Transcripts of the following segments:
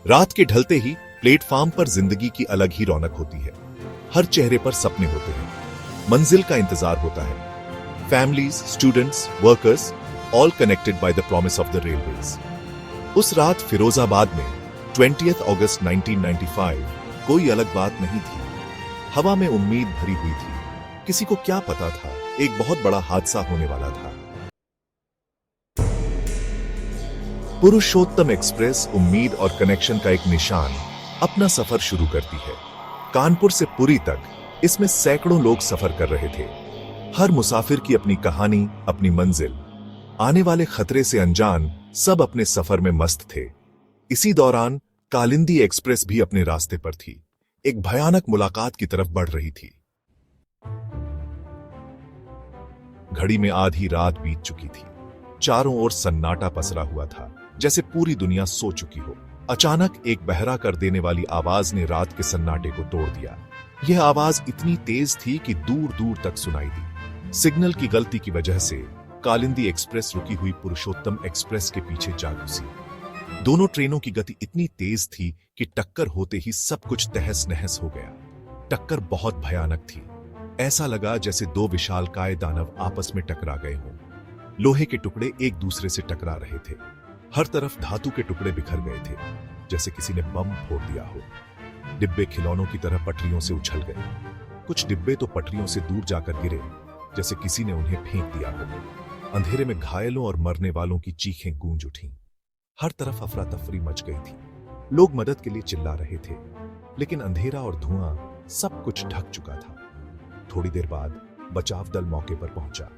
रात के ढलते ही प्लेटफार्म पर जिंदगी की अलग ही रौनक होती है। हर चेहरे पर सपने होते हैं, मंजिल का इंतजार होता है। Families, students, workers, all connected by the promise of the railways. उस रात फिरोजाबाद में 20 अगस्त 1995 कोई अलग बात नहीं थी। हवा में उम्मीद भरी हुई थी। किसी को क्या पता था, एक बहुत बड़ा हादसा होने वाला था। पुरुषोत्तम एक्सप्रेस उम्मीद और कनेक्शन का एक निशान अपना सफर शुरू करती है। कानपुर से पुरी तक इसमें सैकड़ों लोग सफर कर रहे थे। हर मुसाफिर की अपनी कहानी, अपनी मंजिल। आने वाले खतरे से अनजान सब अपने सफर में मस्त थे। इसी दौरान कालिंदी एक्सप्रेस भी अपने रास्ते पर थी, एक भयानक मुलाकात की तरफ बढ़ रही थी। घड़ी में आधी रात बीत चुकी थी। चारों ओर सन्नाटा पसरा हुआ था, जैसे पूरी दुनिया सो चुकी हो। अचानक एक बहरा कर देने वाली आवाज ने रात के सन्नाटे को तोड़ दिया। यह आवाज इतनी तेज थी कि दूर दूर तक सुनाई दी। सिग्नल की गलती की वजह से कालिंदी एक्सप्रेस रुकी हुई पुरुषोत्तम एक्सप्रेस के पीछे जा घुसी। दोनों ट्रेनों की गति इतनी तेज थी कि टक्कर होते ही सब कुछ तहस नहस हो गया। टक्कर बहुत भयानक थी। ऐसा लगा जैसे दो विशालकाय दानव आपस में टकरा गए हों। लोहे के टुकड़े एक दूसरे से टकरा रहे थे। हर तरफ धातु के टुकड़े बिखर गए थे, जैसे किसी ने बम फोड़ दिया हो। डिब्बे खिलौनों की तरह पटरियों से उछल गए। कुछ डिब्बे तो पटरियों से दूर जाकर गिरे, जैसे किसी ने उन्हें फेंक दिया हो। अंधेरे में घायलों और मरने वालों की चीखें गूंज उठीं। हर तरफ अफरा तफरी मच गई थी। लोग मदद के लिए चिल्ला रहे थे, लेकिन अंधेरा और धुआं सब कुछ ढक चुका था। थोड़ी देर बाद बचाव दल मौके पर पहुंचा।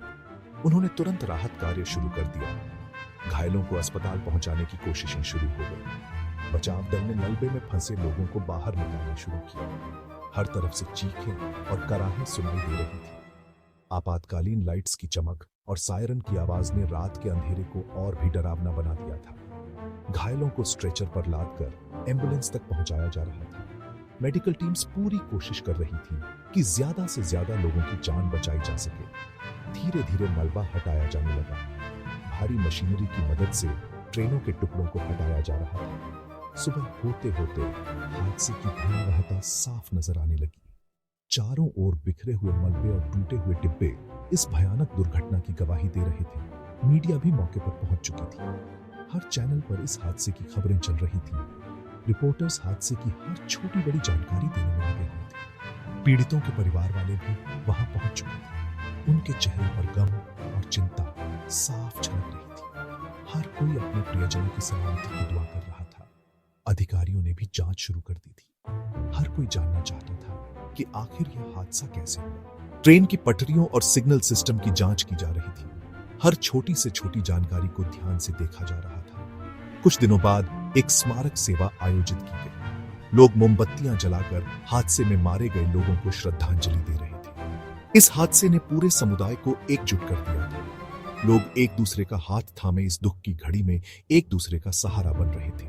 उन्होंने तुरंत राहत कार्य शुरू कर दिया। घायलों को अस्पताल पहुंचाने की कोशिशें शुरू हो गई। बचाव दल ने मलबे में फंसे लोगों को बाहर निकालना शुरू किया। हर तरफ से चीखें और कराहें सुनाई दे रही थी। आपातकालीन लाइट्स की चमक और सायरन की आवाज ने रात के अंधेरे को और भी डरावना बना दिया था। घायलों को स्ट्रेचर पर लादकर एम्बुलेंस तक पहुंचाया जा रहा था। मेडिकल टीम्स पूरी कोशिश कर रही थी कि ज्यादा से ज्यादा लोगों की जान बचाई जा सके। धीरे धीरे मलबा हटाया जाने लगा। भारी मशीनरी की मदद से ट्रेनों के टुकड़ों को हटाया जा रहा था। सुबह होते होते हादसे की भयावहता साफ नजर आने लगी। चारों ओर बिखरे हुए मलबे और टूटे हुए डिब्बे इस भयानक दुर्घटना की गवाही दे रहे थे। मीडिया भी मौके पर पहुंच चुकी थी। हर चैनल पर इस हादसे की खबरें चल रही थीं। रिपोर्टर्स हादसे की हर छोटी बड़ी जानकारी देने में लगे हुए थे। पीड़ितों के परिवार वाले भी वहां पहुंच चुके थे। उनके चेहरे पर गम और चिंता साफ झलक रही थी। हर कोई अपने प्रियजनों की सलामती की दुआ कर रहा था। अधिकारियों ने भी जांच शुरू कर दी थी। हर कोई जानना चाहता था कि आखिर यह हादसा कैसे हुआ। ट्रेन की पटरियों और सिग्नल सिस्टम की जांच की जा रही थी। हर छोटी से छोटी जानकारी को ध्यान से देखा जा रहा था। कुछ दिनों बाद एक स्मारक सेवा आयोजित की गई। लोग मोमबत्तियां जलाकर हादसे में मारे गए लोगों को श्रद्धांजलि दे रहे थे। इस हादसे ने पूरे समुदाय को एकजुट कर दिया था। लोग एक दूसरे का हाथ थामे इस दुख की घड़ी में एक दूसरे का सहारा बन रहे थे।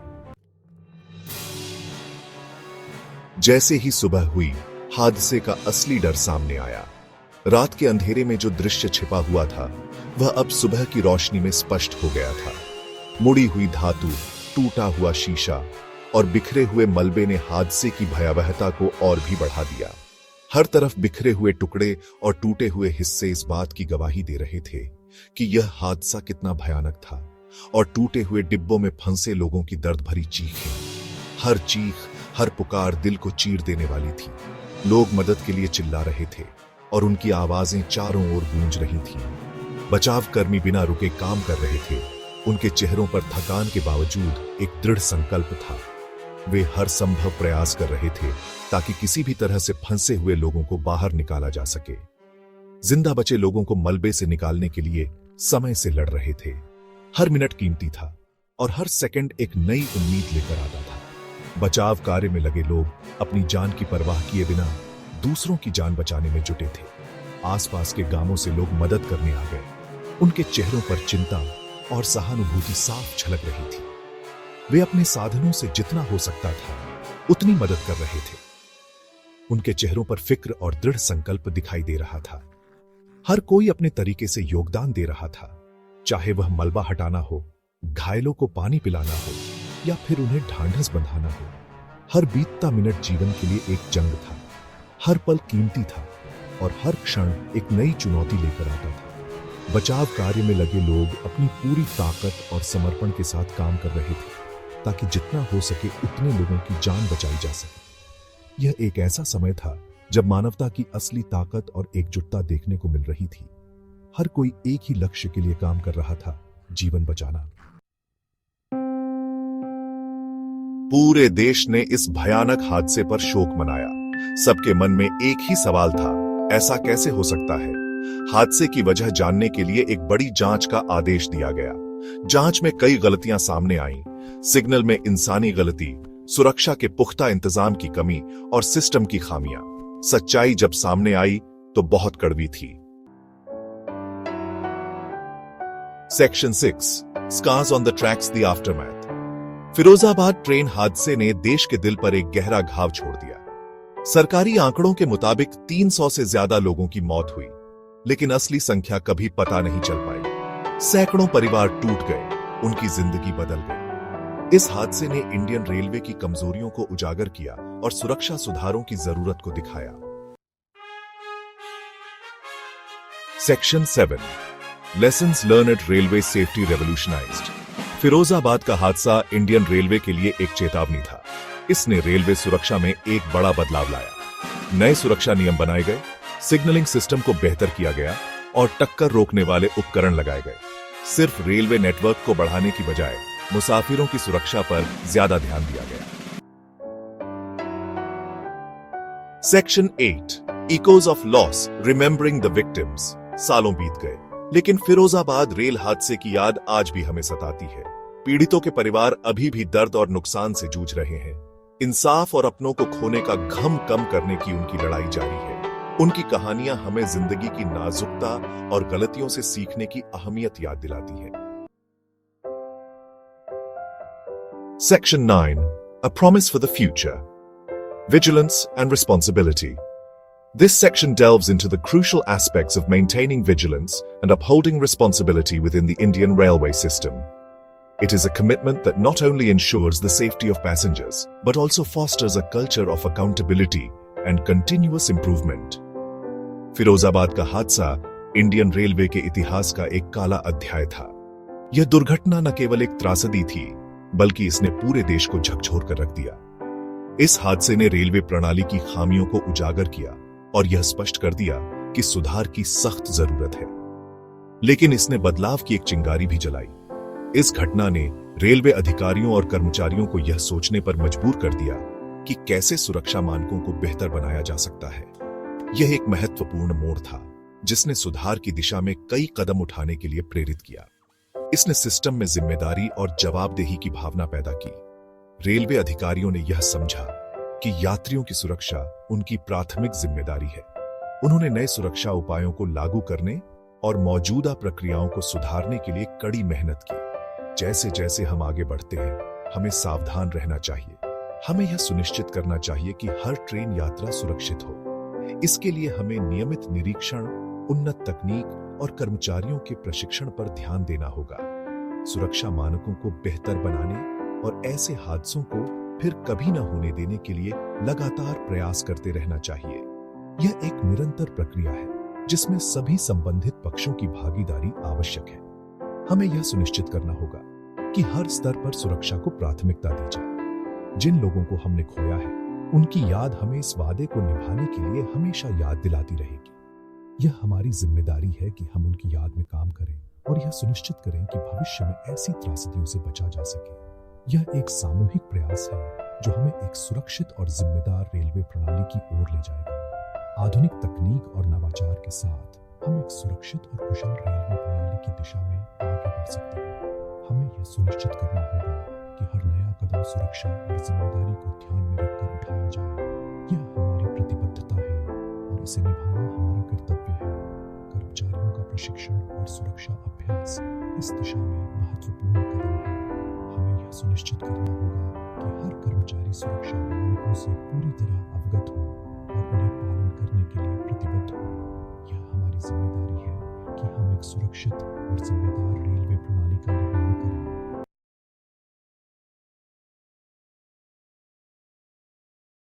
जैसे ही सुबह हुई, हादसे का असली डर सामने आया। रात के अंधेरे में जो दृश्य छिपा हुआ था, वह अब सुबह की रोशनी में स्पष्ट हो गया था। मुड़ी हुई धातु, टूटा हुआ शीशा और बिखरे हुए मलबे ने हादसे की भयावहता को और भी बढ़ा दिया। हर तरफ बिखरे हुए टुकड़े और टूटे हुए हिस्से इस बात की गवाही दे रहे थे कि यह हादसा कितना भयानक था। और टूटे हुए डिब्बों में फंसे लोगों की दर्द भरी चीखें, हर चीख, हर पुकार दिल को चीर देने वाली थी। लोग मदद के लिए चिल्ला रहे थे और उनकी आवाजें चारों ओर गूंज रही थीं। बचाव कर्मी बिना रुके काम कर रहे थे। उनके चेहरों पर थकान के बावजूद एक दृढ़ संकल्प था। वे हर संभव प्रयास कर रहे थे ताकि किसी भी तरह से फंसे हुए लोगों को बाहर निकाला जा सके। जिंदा बचे लोगों को मलबे से निकालने के लिए समय से लड़ रहे थे। हर मिनट कीमती था और हर सेकंड एक नई उम्मीद लेकर आता था। बचाव कार्य में लगे लोग अपनी जान की परवाह किए बिना दूसरों की जान बचाने में जुटे थे। आसपास के गांवों से लोग मदद करने आ गए। उनके चेहरों पर चिंता और सहानुभूति साफ झलक रही थी। वे अपने साधनों से जितना हो सकता था उतनी मदद कर रहे थे। उनके चेहरों पर फिक्र और दृढ़ संकल्प दिखाई दे रहा था। हर कोई अपने तरीके से योगदान दे रहा था, चाहे वह मलबा हटाना हो, घायलों को पानी पिलाना हो या फिर उन्हें ढांढस बंधाना हो। हर बीतता मिनट जीवन के लिए एक जंग था, हर पल कीमती था और हर क्षण एक नई चुनौती लेकर आता था। बचाव कार्य में लगे लोग अपनी पूरी ताकत और समर्पण के साथ काम कर रहे थे ताकि जितना हो सके उतने लोगों की जान बचाई जा सके। यह एक ऐसा समय था जब मानवता की असली ताकत और एकजुटता देखने को मिल रही थी। हर कोई एक ही लक्ष्य के लिए काम कर रहा था, जीवन बचाना। पूरे देश ने इस भयानक हादसे पर शोक मनाया। सबके मन में एक ही सवाल था, ऐसा कैसे हो सकता है? हादसे की वजह जानने के लिए एक बड़ी जांच का आदेश दिया गया। जांच में कई गलतियां सामने आईं। सिग्नल में इंसानी गलती, सुरक्षा के पुख्ता इंतजाम की कमी और सिस्टम की खामियां। सच्चाई जब सामने आई तो बहुत कड़वी थी। Section 6 scars on the tracks, the aftermath. Firozabad train हादसे ने देश के दिल पर एक गहरा घाव छोड़ दिया। सरकारी आंकड़ों के मुताबिक 300 से ज्यादा लोगों की मौत हुई, लेकिन असली संख्या कभी पता नहीं चल पाई। सैकड़ों परिवार टूट गए, उनकी जिंदगी बदल गई। इस हादसे ने इंडियन रेलवे की कमजोरियों को उजागर किया और सुरक्षा सुधारों की जरूरत को दिखाया। Section 7 lessons learned, railway safety revolutionized. Firozabad का हादसा इंडियन रेलवे के लिए एक चेतावनी था। इसने रेलवे सुरक्षा में एक बड़ा बदलाव लाया। नए सुरक्षा नियम बनाए गए, सिग्नलिंग सिस्टम को बेहतर किया गया और टक्कर रोकने वाले उपकरण लगाए गए। सिर्फ रेलवे नेटवर्क को बढ़ाने की बजाय मुसाफिरों की सुरक्षा पर ज्यादा ध्यान दिया गया। Section 8 echoes of loss, remembering the victims. सालों बीत गए, लेकिन फिरोजाबाद रेल हादसे की याद आज भी हमें सताती है। पीड़ितों के परिवार अभी भी दर्द और नुकसान से जूझ रहे हैं। इंसाफ और अपनों को खोने का गम कम करने की उनकी लड़ाई जारी है। उनकी कहानियां हमें जिंदगी की नाजुकता और गलतियों से सीखने की अहमियत याद दिलाती है। Section 9 a promise for the future, vigilance and responsibility. This section delves into the crucial aspects of maintaining vigilance and upholding responsibility within the Indian railway system. It is a commitment that not only ensures the safety of passengers, but also fosters a culture of accountability and continuous improvement. Firozabad का हादसा Indian railway के इतिहास का एक काला अध्याय था। यह दुर्घटना न केवल एक त्रासदी थी, बल्कि इसने पूरे देश को झकझोर कर रख दिया। इस हादसे ने रेलवे प्रणाली की खामियों को उजागर किया और यह स्पष्ट कर दिया कि सुधार की सख्त जरूरत है। लेकिन इसने बदलाव की एक चिंगारी भी जलाई। इस घटना ने रेलवे अधिकारियों और कर्मचारियों को यह सोचने पर मजबूर कर दिया कि कैसे सुरक्षा मानकों को बेहतर बनाया जा सकता है। यह एक महत्वपूर्ण मोड़ था जिसने सुधार की दिशा में कई कदम उठाने के लिए प्रेरित किया। इसने सिस्टम में जिम्मेदारी और जवाबदेही की भावना पैदा की। रेलवे अधिकारियों ने यह समझा कि यात्रियों की सुरक्षा उनकी प्राथमिक जिम्मेदारी है। उन्होंने नए सुरक्षा उपायों को लागू करने और मौजूदा प्रक्रियाओं को सुधारने के लिए कड़ी मेहनत की। जैसे जैसे हम आगे बढ़ते हैं, हमें सावधान रहना चाहिए। हमें यह सुनिश्चित करना चाहिए कि हर ट्रेन यात्रा सुरक्षित हो। इसके लिए हमें नियमित निरीक्षण, उन्नत तकनीक और कर्मचारियों के प्रशिक्षण पर ध्यान देना होगा। सुरक्षा मानकों को बेहतर बनाने और ऐसे हादसों को फिर कभी न होने देने के लिए लगातार प्रयास करते रहना चाहिए। यह एक निरंतर प्रक्रिया है जिसमें सभी संबंधित पक्षों की भागीदारी आवश्यक है। हमें यह सुनिश्चित करना होगा कि हर स्तर पर सुरक्षा को प्राथमिकता दी जाए। जिन लोगों को हमने खोया है, उनकी याद हमें इस वादे को निभाने के लिए हमेशा याद दिलाती रहेगी। यह हमारी जिम्मेदारी है कि हम उनकी याद में काम करें और यह सुनिश्चित करें कि भविष्य में ऐसी त्रासदियों से बचा जा सके। यह एक सामूहिक प्रयास है जो हमें एक सुरक्षित और जिम्मेदार रेलवे प्रणाली की ओर ले जाएगा। आधुनिक तकनीक और नवाचार के साथ हम एक सुरक्षित और कुशल रेलवे प्रणाली की दिशा में आगे बढ़ सकते हैं। हमें यह सुनिश्चित करना होगा कि हर नया कदम सुरक्षा और जिम्मेदारी को ध्यान में रखकर उठाया जाए। यह हमारी प्रतिबद्धता है और इसे निभाना हमारा कर्तव्य है। कर्मचारियों का प्रशिक्षण और सुरक्षा अभ्यास इस दिशा में महत्वपूर्ण कदम है। हमें यह सुनिश्चित करना होगा कि हर कर्मचारी सुरक्षा मानकों से पूरी तरह अवगत हो और उन्हें पालन करने के लिए प्रतिबद्ध हो। यह हमारी जिम्मेदारी है कि हम एक सुरक्षित और जिम्मेदार रेलवे प्रणाली का निर्माण